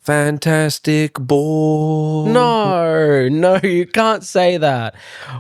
Fantastic Four. No, you can't say that.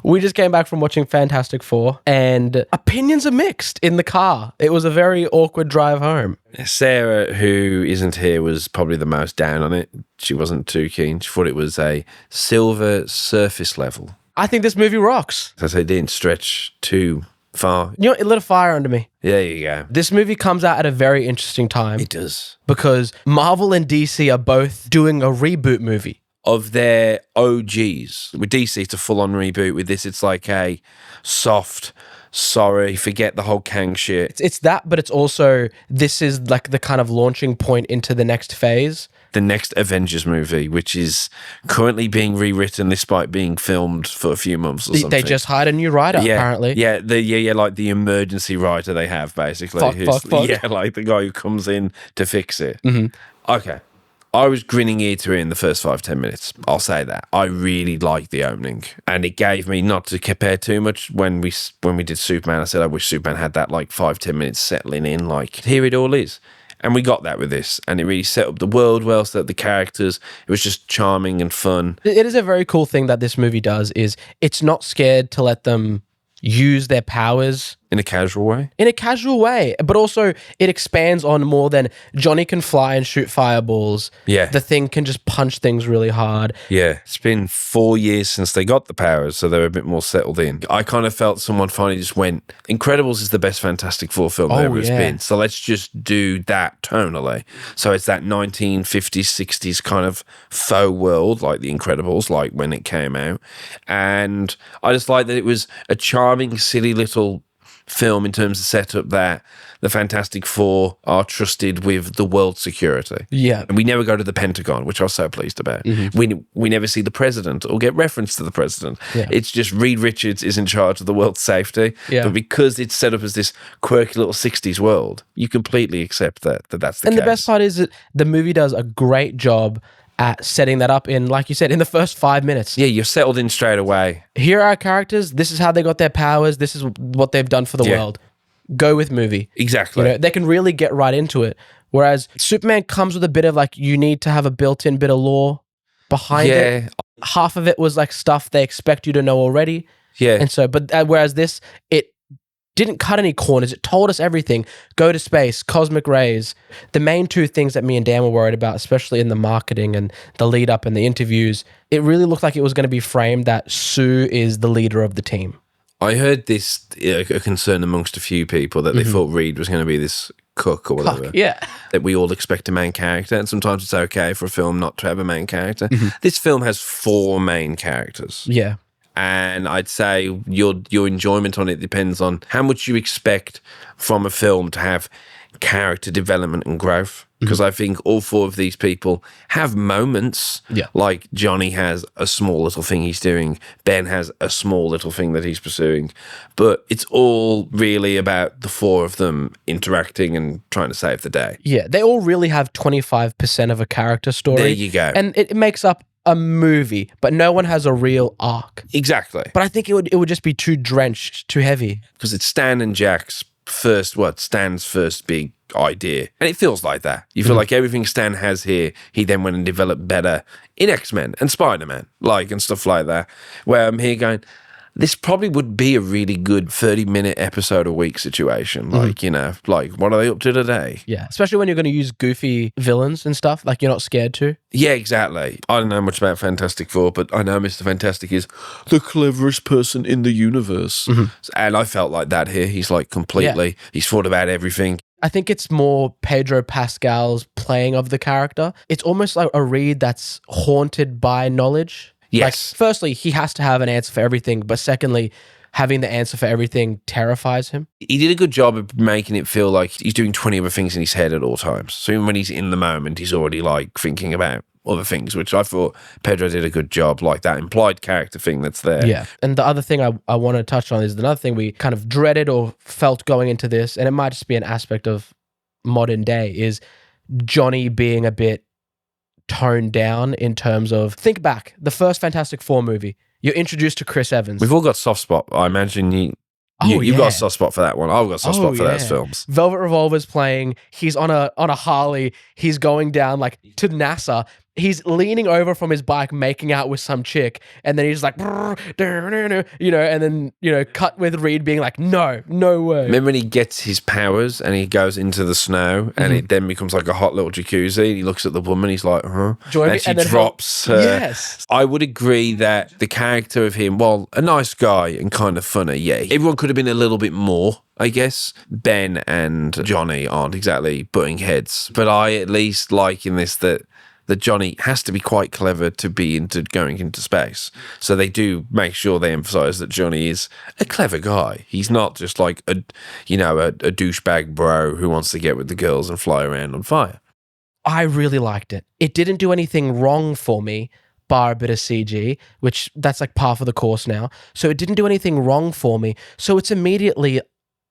We just came back from watching Fantastic Four, and opinions are mixed in the car. It was a very awkward drive home. Sarah, who isn't here, was probably the most down on it. She wasn't too keen. She thought it was a silver surface level. I think this movie rocks. So they didn't stretch too far. You know, it lit a fire under me. There you go. This movie comes out at a very interesting time. It does. Because Marvel and DC are both doing a reboot movie. Of their OGs. With DC, it's a full-on reboot. With this, it's like a soft, sorry, forget the whole Kang shit. It's that, but it's also, this is like the kind of launching point into the next phase. The next Avengers movie, which is currently being rewritten despite being filmed for a few months or something. They just hired a new writer, apparently. Yeah, like the emergency writer they have, basically. Fuck. Yeah, like the guy who comes in to fix it. Mm-hmm. Okay. I was grinning ear to ear in the first 5-10 minutes. I'll say that. I really liked the opening. And it gave me, not to compare too much, when we did Superman, I said I wish Superman had that like 5-10 minutes settling in, like, here it all is. And we got that with this, and it really set up the world well, set up the characters. It was just charming and fun. It is a very cool thing that this movie does, is it's not scared to let them use their powers in a casual way. In a casual way, but also it expands on more than Johnny can fly and shoot fireballs. Yeah. The Thing can just punch things really hard. Yeah. It's been 4 years since they got the powers, so they're a bit more settled in. I kind of felt someone finally just went, Incredibles is the best Fantastic Four film there ever has been, so let's just do that tonally. So it's that 1950s, 60s kind of faux world, like The Incredibles, like when it came out. And I just like that it was a charming, silly little film in terms of setup that the Fantastic Four are trusted with the world's security. Yeah. And we never go to the Pentagon, which I was so pleased about. Mm-hmm. We never see the president or get reference to the president. Yeah. It's just Reed Richards is in charge of the world's safety. Yeah. But because it's set up as this quirky little 60s world, you completely accept that's the case. And the best part is that the movie does a great job at setting that up in, like you said, in the first 5 minutes. Yeah, you're settled in straight away. Here are our characters. This is how they got their powers. This is what they've done for the world. Go with movie. Exactly. You know, they can really get right into it. Whereas Superman comes with a bit of like, you need to have a built-in bit of lore behind it. Half of it was like stuff they expect you to know already. Yeah. And so, but whereas this, it didn't cut any corners. It told us everything. Go to space, cosmic rays. The main two things that me and Dan were worried about, especially in the marketing and the lead up and the interviews, it really looked like it was going to be framed that Sue is the leader of the team. I heard this a concern amongst a few people that they thought Reed was going to be this cook or whatever. Yeah. That we all expect a main character, and sometimes it's okay for a film not to have a main character. This film has 4 main characters. Yeah. And I'd say your enjoyment on it depends on how much you expect from a film to have character development and growth. Because I think all 4 of these people have moments. Yeah. Like Johnny has a small little thing he's doing. Ben has a small little thing that he's pursuing. But it's all really about the 4 of them interacting and trying to save the day. Yeah. They all really have 25% of a character story. There you go. And it makes up a movie, but no one has a real arc. Exactly. But I think it would just be too drenched, too heavy. Because it's Stan and Jack's Stan's first big idea. And it feels like that. You feel like everything Stan has here, he then went and developed better in X-Men and Spider-Man, and stuff like that. Where I'm here going, this probably would be a really good 30-minute episode a week situation. What are they up to today? Yeah, especially when you're going to use goofy villains and stuff, like you're not scared to. Yeah, exactly. I don't know much about Fantastic Four, but I know Mr. Fantastic is the cleverest person in the universe. And I felt like that here. He's like completely, he's thought about everything. I think it's more Pedro Pascal's playing of the character. It's almost like a Reed that's haunted by knowledge. Yes. Like, firstly, he has to have an answer for everything, but secondly, having the answer for everything terrifies him. He did a good job of making it feel like he's doing 20 other things in his head at all times. So even when he's in the moment, he's already thinking about other things, which I thought Pedro did a good job, like that implied character thing that's there. Yeah. And the other thing I want to touch on is another thing we kind of dreaded or felt going into this, and it might just be an aspect of modern day, is Johnny being a bit toned down in terms of, think back, the first Fantastic Four movie, you're introduced to Chris Evans. We've all got soft spot. I imagine You've got a soft spot for that one. I've got a soft spot for those films. Velvet Revolver's playing. He's on a Harley. He's going down like to NASA. He's leaning over from his bike, making out with some chick, and then he's like, and then cut with Reed being like, no way. Remember when he gets his powers and he goes into the snow and it then becomes like a hot little jacuzzi? And he looks at the woman, he's like, and she drops her. Yes. I would agree that the character of him, well, a nice guy and kind of funny, yeah. Everyone could have been a little bit more, I guess. Ben and Johnny aren't exactly butting heads, but I at least like in this that Johnny has to be quite clever to be into going into space. So they do make sure they emphasize that Johnny is a clever guy. He's not just like a douchebag bro who wants to get with the girls and fly around on fire. I really liked it. It didn't do anything wrong for me, bar a bit of CG, which that's like par for the course now. So it didn't do anything wrong for me. So it's immediately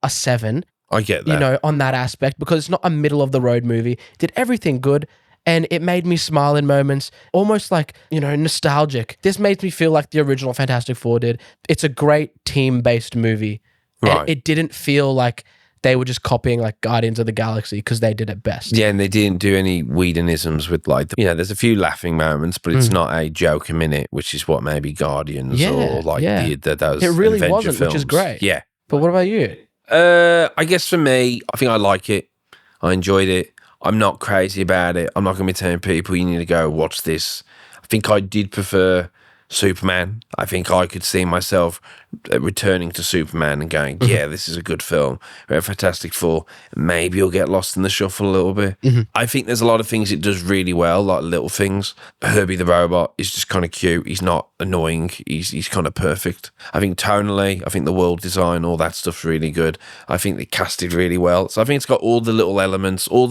a 7. I get that. On that aspect, because it's not a middle of the road movie. It did everything good. And it made me smile in moments, almost like, nostalgic. This made me feel like the original Fantastic Four did. It's a great team-based movie. Right. And it didn't feel like they were just copying like Guardians of the Galaxy because they did it best. Yeah, and they didn't do any Whedonisms with like, there's a few laughing moments, but it's not a joke a minute, which is what maybe Guardians or like those it really Avenger wasn't, films. Which is great. Yeah. But what about you? I guess for me, I think I like it. I enjoyed it. I'm not crazy about it. I'm not going to be telling people you need to go watch this. I think I did prefer Superman. I think I could see myself returning to Superman and going, yeah, this is a good film. Fantastic Four, maybe you'll get lost in the shuffle a little bit. I think there's a lot of things it does really well, like little things. Herbie the Robot is just kind of cute. He's not annoying. He's kind of perfect. I think tonally, I think the world design, all that stuff's really good. I think they casted really well. So I think it's got all the little elements, all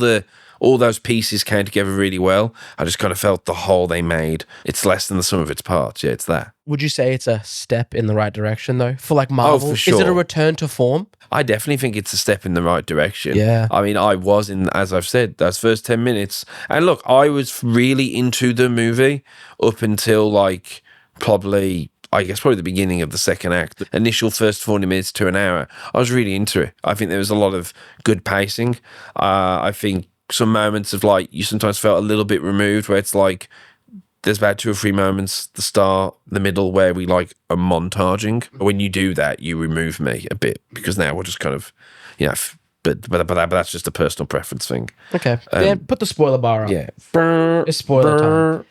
those pieces came together really well. I just kind of felt the whole they made, it's less than the sum of its parts. Yeah, it's that. Would you say it's a step in the right direction, though? For like Marvel? Oh, for sure. Is it a return to form? I definitely think it's a step in the right direction. Yeah. I mean, I was in, as I've said, those first 10 minutes. And look, I was really into the movie up until like probably the beginning of the second act. The initial first 40 minutes to an hour, I was really into it. I think there was a lot of good pacing. I think some moments of like, you sometimes felt a little bit removed where it's like, there's about 2 or 3 moments, the start, the middle, where we like are montaging. When you do that, you remove me a bit because now we're just kind of, but that's just a personal preference thing. Okay. Dan, put the spoiler bar up. Yeah. It's spoiler time.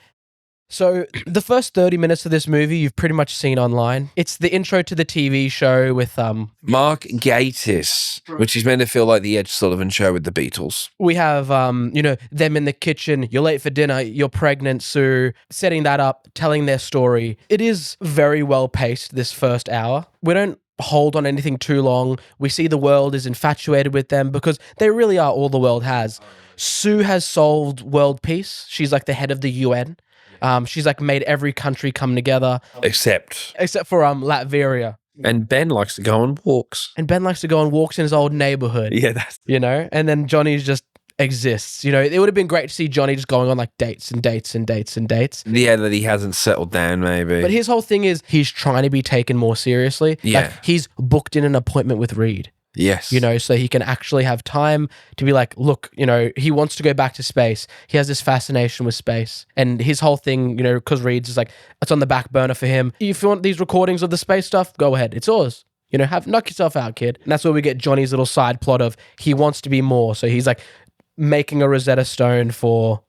So the first 30 minutes of this movie you've pretty much seen online. It's the intro to the TV show with Mark Gatiss, which is meant to feel like the Ed Sullivan Show with the Beatles. We have them in the kitchen, you're late for dinner, you're pregnant, Sue, setting that up, telling their story. It is very well paced this first hour. We don't hold on anything too long. We see the world is infatuated with them because they really are all the world has. Sue has solved world peace. She's like the head of the UN. She's like made every country come together. Except for Latveria. And Ben likes to go on walks. In his old neighborhood. Yeah, that's... And then Johnny just exists. It would have been great to see Johnny just going on like dates and dates and dates and dates. Yeah, that he hasn't settled down maybe. But his whole thing is he's trying to be taken more seriously. Yeah. Like, he's booked in an appointment with Reed. Yes. So he can actually have time to be like, look, he wants to go back to space. He has this fascination with space. And his whole thing, because Reed's is like, it's on the back burner for him. If you want these recordings of the space stuff, go ahead. It's yours. Knock yourself out, kid. And that's where we get Johnny's little side plot of he wants to be more. So he's like making a Rosetta Stone for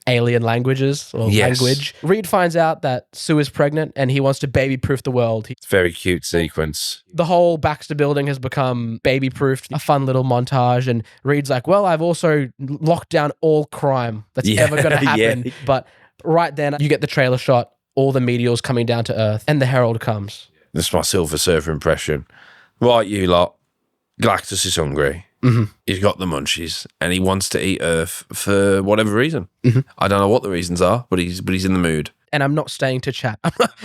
alien languages or language. Reed finds out that Sue is pregnant and he wants to baby-proof the world. It's a very cute sequence. The whole Baxter building has become baby-proofed, a fun little montage, and Reed's like, well, I've also locked down all crime that's ever going to happen. Yeah. But right then, you get the trailer shot, all the meteors coming down to Earth, and the herald comes. This is my Silver Surfer impression. Right, you lot. Galactus is hungry. He's got the munchies and he wants to eat Earth for whatever reason. I don't know what the reasons are, but he's in the mood. And I'm not staying to chat.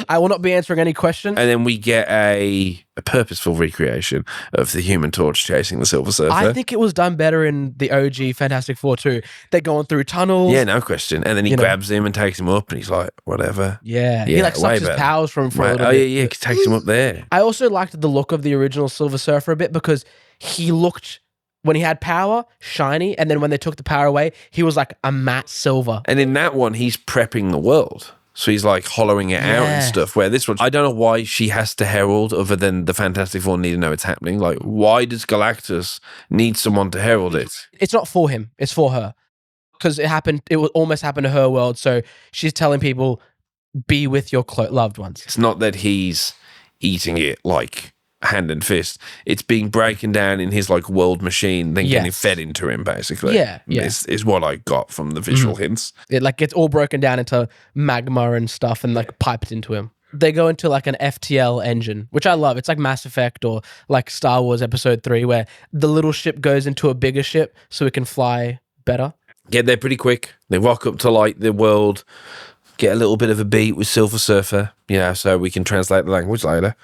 I will not be answering any questions. And then we get a purposeful recreation of the Human Torch chasing the Silver Surfer. I think it was done better in the OG Fantastic Four too. They're going through tunnels. Yeah, no question. And then he grabs him and takes him up and he's like, whatever. Yeah. He like sucks his powers from for a little bit. Yeah, he takes him up there. I also liked the look of the original Silver Surfer a bit because he looked, when he had power, shiny, and then when they took the power away, he was like a matte silver. And in that one, he's prepping the world. So he's like hollowing it out and stuff, where this one, I don't know why she has to herald other than the Fantastic Four need to know it's happening. Like, why does Galactus need someone to herald it? It's not for him, it's for her. Because it would almost happen to her world, so she's telling people, be with your loved ones. It's not that he's eating it like hand and fist. It's being broken down in his like world machine, then getting fed into him, basically. Yeah. Is what I got from the visual hints. It like gets all broken down into magma and stuff and like piped into him. They go into like an FTL engine, which I love. It's like Mass Effect or like Star Wars Episode 3 where the little ship goes into a bigger ship so it can fly better. Get there pretty quick. They rock up to like the world, get a little bit of a beat with Silver Surfer, so we can translate the language later.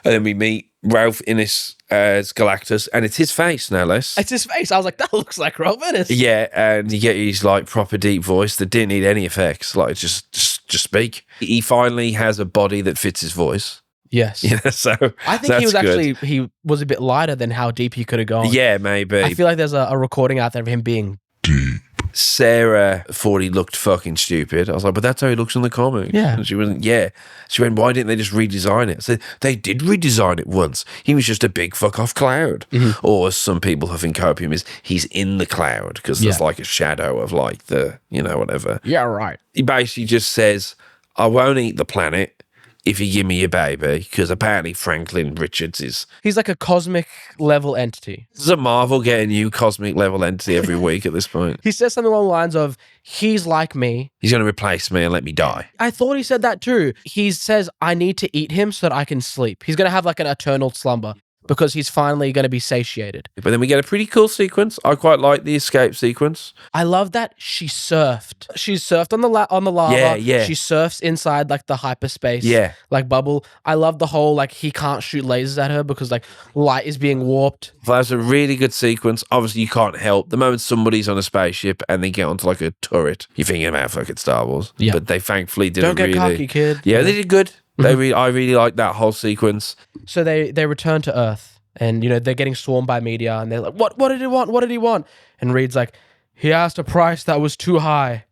And then we meet Ralph Innes as Galactus, and it's his face, no less. It's his face. I was like, that looks like Ralph Innes. Yeah, and you get his like proper deep voice that didn't need any effects. Like just speak. He finally has a body that fits his voice. Yes. So I think he was a bit lighter than how deep he could have gone. Yeah, maybe. I feel like there's a recording out there of him being deep. Sarah thought he looked fucking stupid. I was like, but that's how he looks in the comic. Yeah. And she wasn't, She went, why didn't they just redesign it? I said, they did redesign it once. He was just a big fuck off cloud. Or as some people have in copium is, he's in the cloud because there's like a shadow of like the, whatever. Yeah, right. He basically just says, I won't eat the planet if you give me your baby, because apparently Franklin Richards is... He's like a cosmic level entity. Does a Marvel get a new cosmic level entity every week at this point? He says something along the lines of, he's like me. He's going to replace me and let me die. I thought he said that too. He says, I need to eat him so that I can sleep. He's going to have like an eternal slumber because he's finally going to be satiated. But then we get a pretty cool sequence. I quite like the escape sequence. I love that she surfed. She surfed on the lava. Yeah. She surfs inside like the hyperspace like bubble. I love the whole like he can't shoot lasers at her because like light is being warped. That was a really good sequence. Obviously, you can't help. The moment somebody's on a spaceship and they get onto like a turret, you're thinking about fucking Star Wars. Yeah. But they thankfully did Don't get cocky, kid. Yeah, they did good. I really like that whole sequence. So they return to Earth and, they're getting swarmed by media and they're like, what did he want? What did he want? And Reed's like, he asked a price that was too high.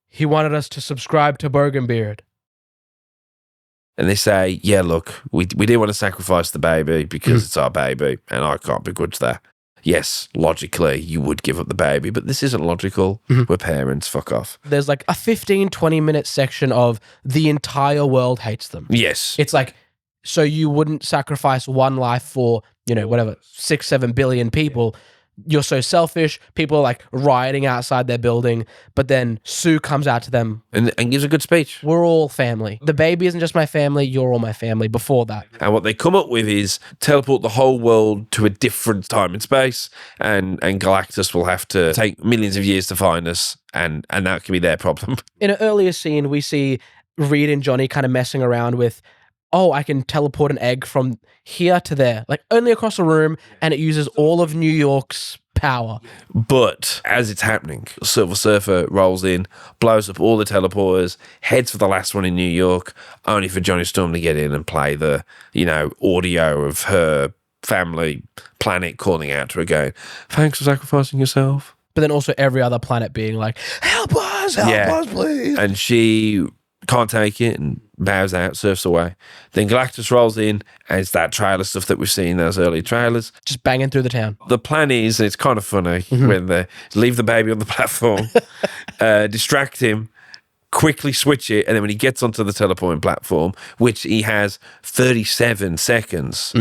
He wanted us to subscribe to Bergenbeard. And they say, yeah, look, we didn't want to sacrifice the baby because it's our baby and I can't begrudge that. Yes, logically, you would give up the baby, but this isn't logical. We're parents, fuck off. There's like a 15-20 minute section of the entire world hates them. Yes. It's like, so you wouldn't sacrifice one life for, 6-7 billion people. You're so selfish. People are like rioting outside their building, but then Sue comes out to them and gives a good speech. We're all family. The baby isn't just my family, you're all my family before that. And what they come up with is teleport the whole world to a different time and space, and Galactus will have to take millions of years to find us, and that can be their problem. In an earlier scene, we see Reed and Johnny kind of messing around with, I can teleport an egg from here to there, like only across a room, and it uses all of New York's power. But as it's happening, Silver Surfer rolls in, blows up all the teleporters, heads for the last one in New York, only for Johnny Storm to get in and play the, audio of her family planet calling out to her going, thanks for sacrificing yourself. But then also every other planet being like, help us, please. And she can't take it and bows out, surfs away. Then Galactus rolls in, and it's that trailer stuff that we've seen in those early trailers. Just banging through the town. The plan is, and it's kind of funny, when they leave the baby on the platform, distract him, quickly switch it, and then when he gets onto the teleporting platform, which he has 37 seconds,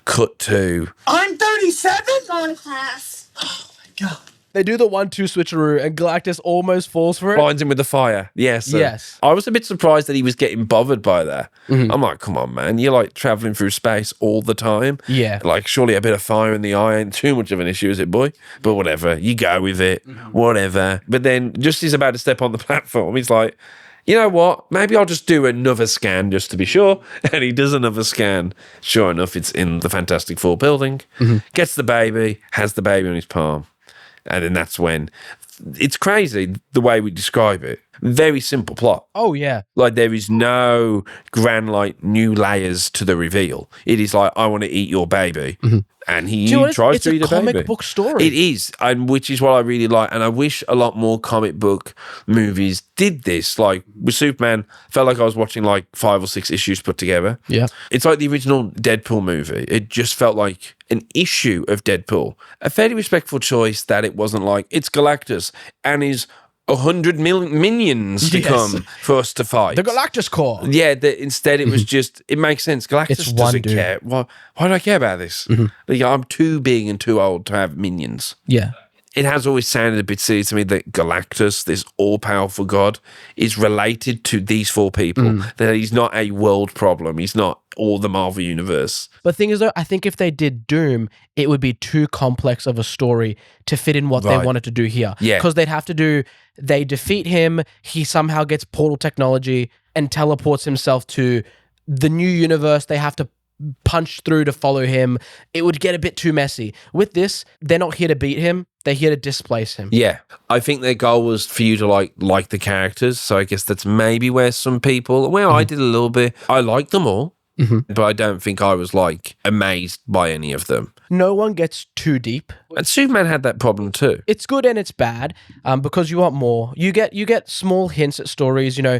cut to... I'm 37? Going to class. Oh, my God. They do the 1-2 switcheroo, and Galactus almost falls for it. Blinds him with the fire. Yes. Yes. I was a bit surprised that he was getting bothered by that. I'm like, come on, man. You're like traveling through space all the time. Yeah. Like, surely a bit of fire in the eye ain't too much of an issue, is it, boy? But whatever. You go with it. Whatever. But then just as he's about to step on the platform, he's like, you know what? Maybe I'll just do another scan just to be sure. And he does another scan. Sure enough, it's in the Fantastic Four building. Gets the baby, has the baby on his palm. And then that's when it's crazy the way we describe it. Very simple plot. Oh, yeah. Like, there is no grand, like, new layers to the reveal. It is like, I want to eat your baby. And he tries to eat a baby. It's a comic book story. It is, and which is what I really like. And I wish a lot more comic book movies did this. Like, with Superman, felt like I was watching, like, 5 or 6 issues put together. Yeah. It's like the original Deadpool movie. It just felt like an issue of Deadpool. A fairly respectful choice that it wasn't like, it's Galactus and his 100 million minions to come for us to fight. The Galactus Corps. Yeah, instead it was just, it makes sense. Galactus doesn't care. Why do I care about this? Like, I'm too big and too old to have minions. Yeah. It has always sounded a bit silly to me that Galactus, this all-powerful god, is related to these 4 people. That he's not a world problem. He's not all the Marvel Universe. But the thing is, though, I think if they did Doom, it would be too complex of a story to fit in what they wanted to do here. Yeah. Because they'd have to do, they defeat him, he somehow gets portal technology and teleports himself to the new universe. They have to punch through to follow him. It would get a bit too messy. With this, they're not here to beat him. They're here to displace him. Yeah. I think their goal was for you to like the characters. So I guess that's maybe where some people, well, I did a little bit. I liked them all, but I don't think I was like amazed by any of them. No one gets too deep. And Superman had that problem too. It's good and it's bad because you want more. You get small hints at stories, you know.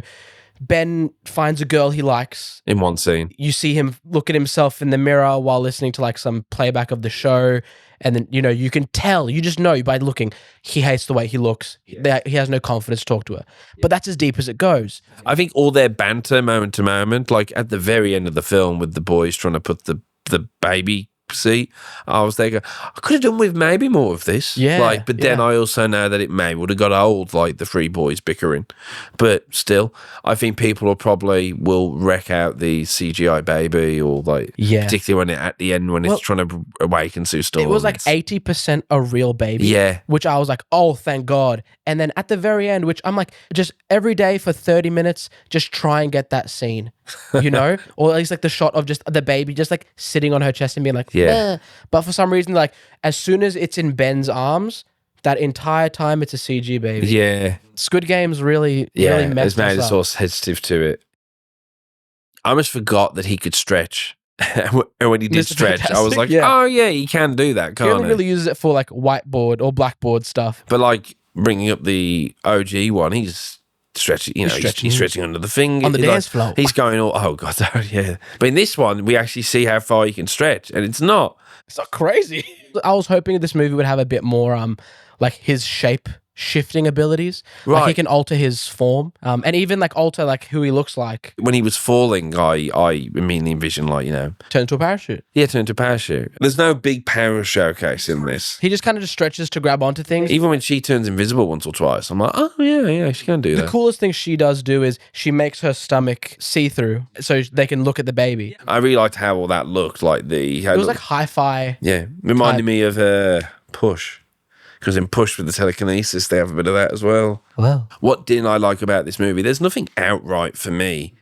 Ben finds a girl he likes. In one scene. You see him look at himself in the mirror while listening to like some playback of the show. And then, you know, you can tell, you just know by looking, he hates the way he looks. He has no confidence to talk to her. But that's as deep as it goes. I think all their banter moment to moment, like at the very end of the film with the boys trying to put the baby seat, I was there going, I could have done with maybe more of this. Yeah. But then I also know that it may would have got old, like the 3 boys bickering. But still, I think people will wreck out the CGI Baby or like, particularly when at the end when it's trying to awaken Sue Storm. It was like 80% a real baby. Yeah. Which I was like, oh, thank God. And then at the very end, which I'm like, just every day for 30 minutes, just try and get that scene, you know? Or at least like the shot of just the baby just like sitting on her chest and being like, yeah. But for some reason, like as soon as it's in Ben's arms, that entire time it's a CG baby. Yeah. Squid Games really messed made us up. all sensitive to it. I almost forgot that he could stretch. And when he did stretch, I was like, oh yeah, he can do that, can't he? He only really uses it for like whiteboard or blackboard stuff. But like bringing up the OG one, he's stretching, you know, he's stretching under the thing. On the dance floor. He's going all, oh God, yeah. But in this one, we actually see how far he can stretch, and it's not crazy. I was hoping this movie would have a bit more like his shape shifting abilities. Right. Like he can alter his form and even like alter like who he looks like. When he was falling, I immediately envisioned like, you know, turn into a parachute. Yeah, turn into a parachute. There's no big power showcase in this. He just kind of just stretches to grab onto things. Even when she turns invisible once or twice, I'm like, oh yeah, she can do that. The coolest thing she does do is she makes her stomach see-through so they can look at the baby. I really liked how all that looked. Like it was like hi-fi. Yeah, reminded me of Push. Because in Push with the telekinesis, they have a bit of that as well. Wow. What didn't I like about this movie? There's nothing outright for me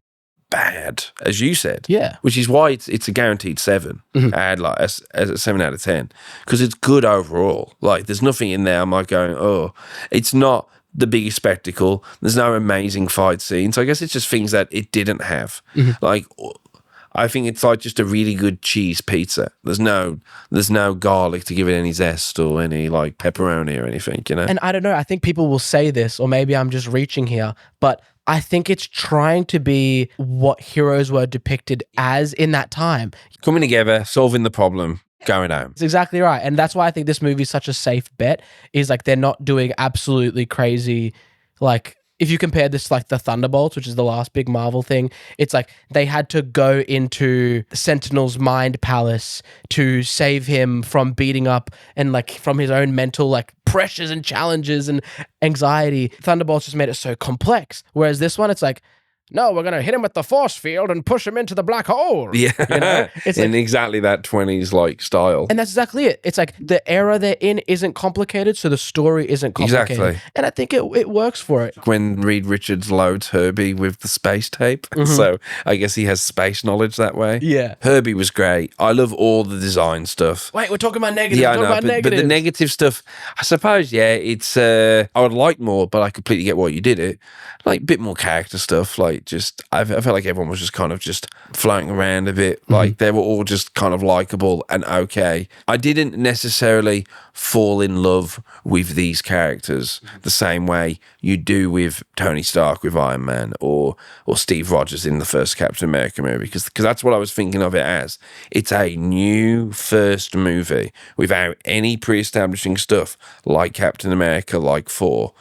bad, as you said. Yeah. Which is why it's a guaranteed 7. I had like a 7 out of 10. Because it's good overall. Like, there's nothing in there I'm like going, oh, it's not the biggest spectacle. There's no amazing fight scenes. I guess it's just things that it didn't have. Like, I think it's like just a really good cheese pizza. There's no garlic to give it any zest or any like pepperoni or anything, you know? And I don't know, I think people will say this, or maybe I'm just reaching here, but I think it's trying to be what heroes were depicted as in that time. Coming together, solving the problem, going home. That's exactly right. And that's why I think this movie is such a safe bet, is like they're not doing absolutely crazy, like if you compare this to like the Thunderbolts, which is the last big Marvel thing, it's like they had to go into Sentinel's mind palace to save him from beating up and like from his own mental like pressures and challenges and anxiety. Thunderbolts just made it so complex. Whereas this one, it's like, no, we're going to hit him with the force field and push him into the black hole. Yeah. You know? It's in like, exactly that 20s like style. and that's exactly it. It's like the era they're in isn't complicated, so the story isn't complicated. Exactly. And I think it works for it. When Reed Richards loads Herbie with the space tape. So I guess he has space knowledge that way. Yeah. Herbie was great. I love all the design stuff. Wait, we're talking about negatives. Yeah, I We're know, talking about but the negative stuff, I suppose, yeah, it's, I would like more, but I completely get why you did it. Like, a bit more character stuff, like, just, I felt like everyone was just kind of just floating around a bit. Like, they were all just kind of likable and okay. I didn't necessarily fall in love with these characters the same way you do with Tony Stark with Iron Man or Steve Rogers in the first Captain America movie, because that's what I was thinking of it as. It's a new first movie without any pre-establishing stuff like Captain America, like Thor.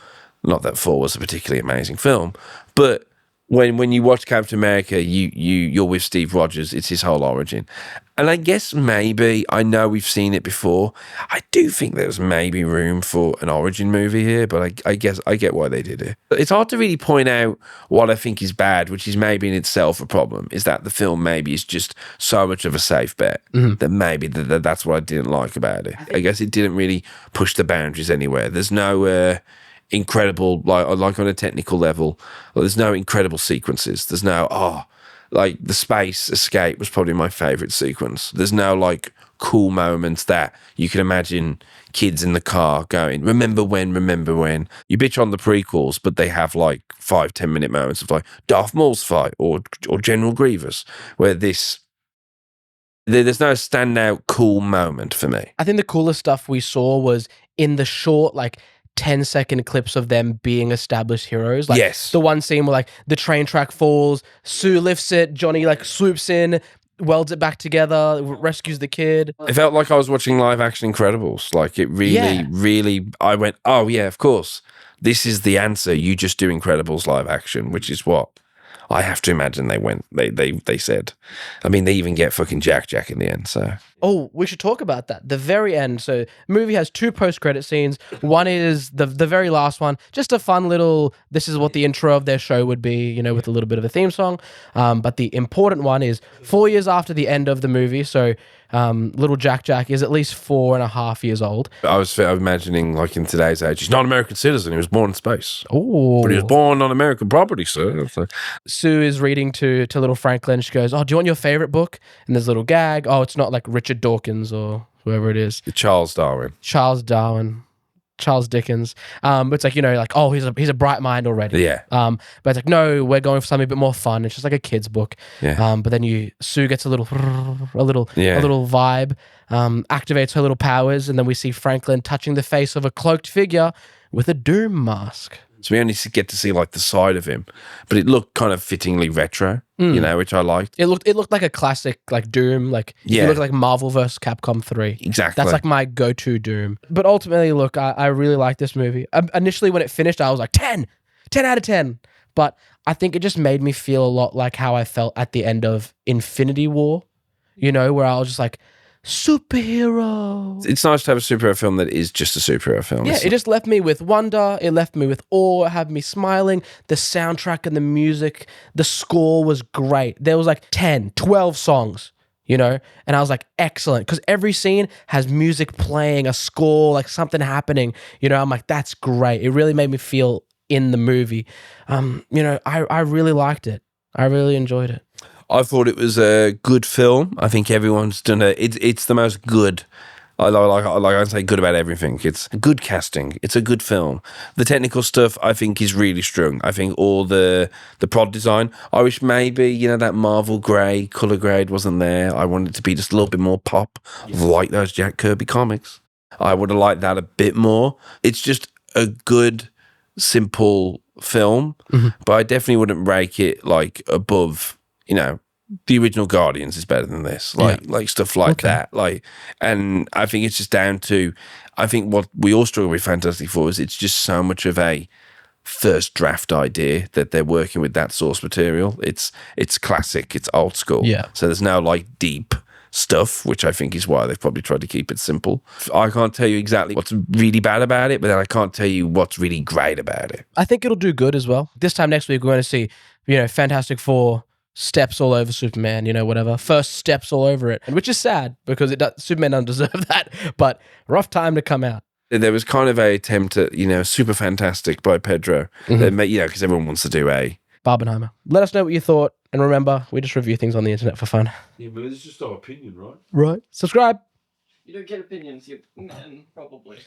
Not that Thor was a particularly amazing film, but when you watch Captain America, you're with Steve Rogers. It's his whole origin. And I guess maybe, I know we've seen it before, I do think there's maybe room for an origin movie here, but I guess I get why they did it. It's hard to really point out what I think is bad, which is maybe in itself a problem, is that the film maybe is just so much of a safe bet that maybe that's what I didn't like about it. I guess it didn't really push the boundaries anywhere. There's no... incredible, like on a technical level, there's no incredible sequences. There's no, like the space escape was probably my favorite sequence. There's no like cool moments that you can imagine kids in the car going, remember when. You bitch on the prequels, but they have like 5-10 minute moments of like Darth Maul's fight or General Grievous, where there's no standout cool moment for me. I think the coolest stuff we saw was in the short, like 10-second clips of them being established heroes. Like yes. The one scene where like the train track falls, Sue lifts it, Johnny like swoops in, welds it back together, rescues the kid. It felt like I was watching live action Incredibles. Like it really, I went, oh yeah, of course. This is the answer. You just do Incredibles live action, which is what I have to imagine they said. I mean, they even get fucking Jack in the end, so. Oh, we should talk about that. The very end. So, the movie has 2 post-credit scenes. One is the very last one. Just a fun little, this is what the intro of their show would be, you know, with a little bit of a theme song. But the important one is 4 years after the end of the movie. So, little Jack is at least 4.5 years old. I was imagining, like in today's age, he's not an American citizen. He was born in space. Oh, but he was born on American property, sir. So. Sue is reading to little Franklin. She goes, "Oh, do you want your favorite book?" And there's a little gag. Oh, it's not like Richard Dawkins or whoever it is. Charles Dickens. But it's like, you know, like, oh, he's a bright mind already. Yeah. But it's like, no, we're going for something a bit more fun. It's just like a kid's book. Yeah. But then Sue gets a little vibe, activates her little powers, and then we see Franklin touching the face of a cloaked figure with a Doom mask. So we only get to see like the side of him, but it looked kind of fittingly retro, you know, which I liked. It looked like a classic, like Doom, like it looked like Marvel vs. Capcom 3. Exactly. That's like my go-to Doom. But ultimately, look, I really like this movie. Initially, when it finished, I was like 10 out of 10. But I think it just made me feel a lot like how I felt at the end of Infinity War, you know, where I was just like, superhero. It's nice to have a superhero film that is just a superhero film. Yeah, it just left me with wonder. It left me with awe. It had me smiling. The soundtrack and the music, the score was great. There was like 10, 12 songs, you know? And I was like, excellent. Because every scene has music playing, a score, like something happening. You know, I'm like, that's great. It really made me feel in the movie. You know, I really liked it. I really enjoyed it. I thought it was a good film. I think everyone's done it. It's the most good. I say good about everything. It's good casting. It's a good film. The technical stuff I think is really strong. I think all the prod design. I wish maybe, you know, that Marvel grey color grade wasn't there. I wanted it to be just a little bit more pop, like those Jack Kirby comics. I would have liked that a bit more. It's just a good, simple film, but I definitely wouldn't rank it like above. You know, the original Guardians is better than this, like stuff like that. Like, and I think it's just down to, I think what we all struggle with Fantastic Four is it's just so much of a first draft idea that they're working with that source material. It's classic. It's old school. Yeah. So there's no like deep stuff, which I think is why they've probably tried to keep it simple. I can't tell you exactly what's really bad about it, but then I can't tell you what's really great about it. I think it'll do good as well. This time next week, we're going to see, Fantastic Four steps all over Superman, whatever. First steps all over it, which is sad because Superman doesn't deserve that, but rough time to come out. There was kind of a attempt at, Super Fantastic by Pedro. Because everyone wants to do a Barbenheimer. Let us know what you thought. And remember, we just review things on the internet for fun. Yeah, but it's just our opinion, right? Right. Subscribe. You don't get opinions, you probably.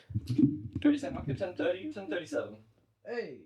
10:30, 10:37. Hey.